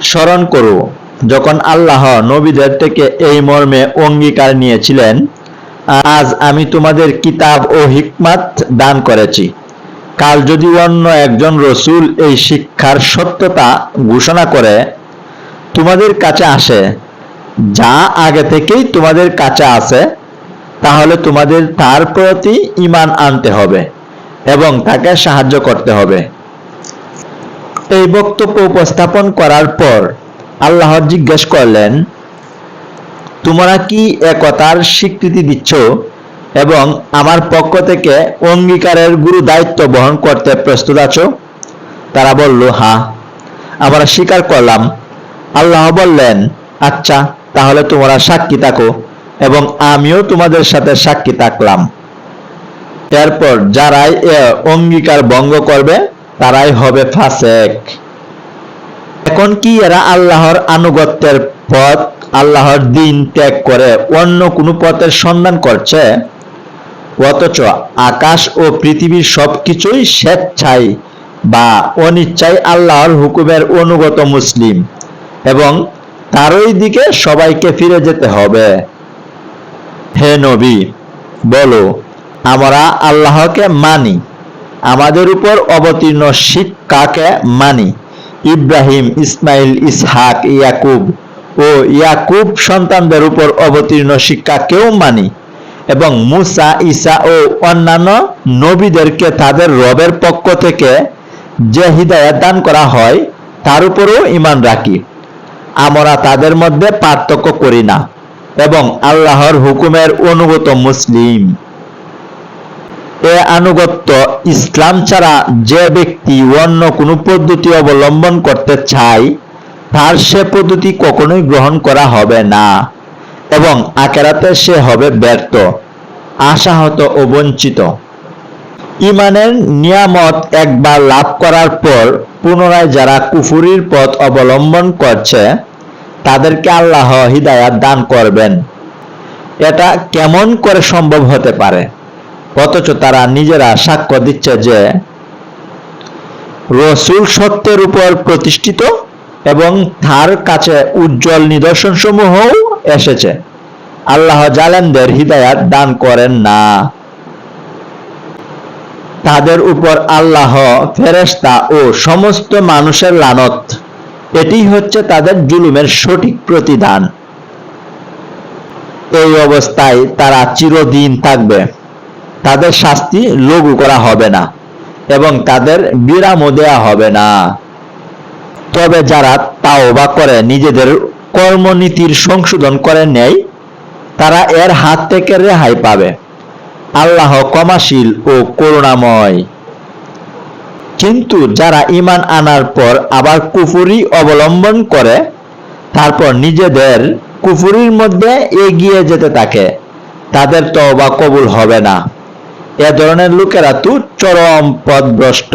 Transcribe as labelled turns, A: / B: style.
A: স্মরণ করো যখন আল্লাহ নবীদের থেকে এই মর্মে অঙ্গীকার নিয়েছিলেন, আজ আমি তোমাদের কিতাব ও হিকমাত দান করেছি। কাল যদি অন্য একজন রসূল এই শিক্ষার সত্যতা ঘোষণা করে তোমাদের কাছে আসে, যা আগে থেকেই তোমাদের কাছে আছে, তাহলে তোমাদের তার প্রতি ঈমান আনতে হবে এবং তাকে সাহায্য করতে হবে। এই বক্তব্য উপস্থাপন করার পর আল্লাহ জিজ্ঞেস করলেন, তোমরা কি একতার স্বীকৃতি দিচ্ছ এবং আমার পক্ষ থেকে অঙ্গীকারের গুরু দায়িত্ব বহন করতে প্রস্তুত আছো? তারা বলল, হ্যাঁ, আমরা স্বীকার করলাম। আল্লাহ বললেন, আচ্ছা, তাহলে তোমরা সাক্ষী থাকো এবং আমিও তোমাদের সাথে সাক্ষী থাকলাম। এরপর যারাই এ অঙ্গীকার ভঙ্গ করবে তারাই হবে ফাসেক। এখন কি এরা আল্লাহর আনুগত্যের পথ, আল্লাহর দ্বীন ত্যাগ করে অন্য কোনো পথের সন্ধান করছে? অথচ আকাশ ও পৃথিবীর সবকিছুই স্বেচ্ছায় বা অনিচ্ছায় আল্লাহর হুকুমের অনুগত মুসলিম এবং তারই দিকে সবাইকে ফিরে যেতে হবে। হে নবী, বলো, আমরা আল্লাহকে মানি, আমাদের উপর অবতীর্ণ শিক্ষাকে মানি, ইব্রাহিম, ইসমাইল, ইসহাক, ইয়াকুব ও ইয়াকুব সন্তানদের উপর অবতীর্ণ শিক্ষাকেও মানি এবং মুসা, ঈসা ও অন্যান্য নবীদেরকে তাদের রবের পক্ষ থেকে যে হিদায়াত দান করা হয় তার উপরও ঈমান রাখি। আমরা তাদের মধ্যে পার্থক্য করি না এবং আল্লাহর হুকুমের অনুগত মুসলিম। এ আনুগত্য ইসলাম ছাড়া যে ব্যক্তি অন্য কোনো পদ্ধতি অবলম্বন করতে চায় তার সে পদ্ধতি কখনোই গ্রহণ করা হবে না এবং আখিরাতে সে হবে ব্যর্থ, আশাহত ও বঞ্চিত। ঈমানের নিয়ামত একবার লাভ করার পর পুনরায় যারা কুফরির পথ অবলম্বন করছে তাদেরকে আল্লাহ হিদায়াত দান করবেন। এটা কেমন করে সম্ভব হতে পারে? অথচ তারা নিজেরা সাক্ষ্য দিচ্ছে যে রসূল সত্যের উপর প্রতিষ্ঠিত এবং তার কাছে উজ্জ্বল নিদর্শনসমূহও এসেছে। আল্লাহ জালেমদের হিদায়াত দান করেন না। তাদের উপর আল্লাহ, ফেরেশতা ও সমস্ত মানুষের লানত। এটি হচ্ছে তাদের জুলুমের সঠিক প্রতিদান। এই অবস্থায় তারা চিরদিন থাকবে। তাদের শাস্তি লঘু করা হবে না এবং তাদের বিরামও দেয়া হবে না। তবে যারা তাওবা করে নিজেদের কর্মনীতির সংশোধন করে নেয় তারা এর হাত থেকে রেহাই পাবে। আল্লাহ ক্ষমাশীল ও করুণাময়। কিন্তু যারা ঈমান আনার পর আবার কুফরি অবলম্বন করে তারপর নিজেদের কুফরির মধ্যে এগিয়ে যেতে থাকে, তাদের তওবা কবুল হবে না। এ ধরনের লোকেরা তো চরম পথভ্রষ্ট।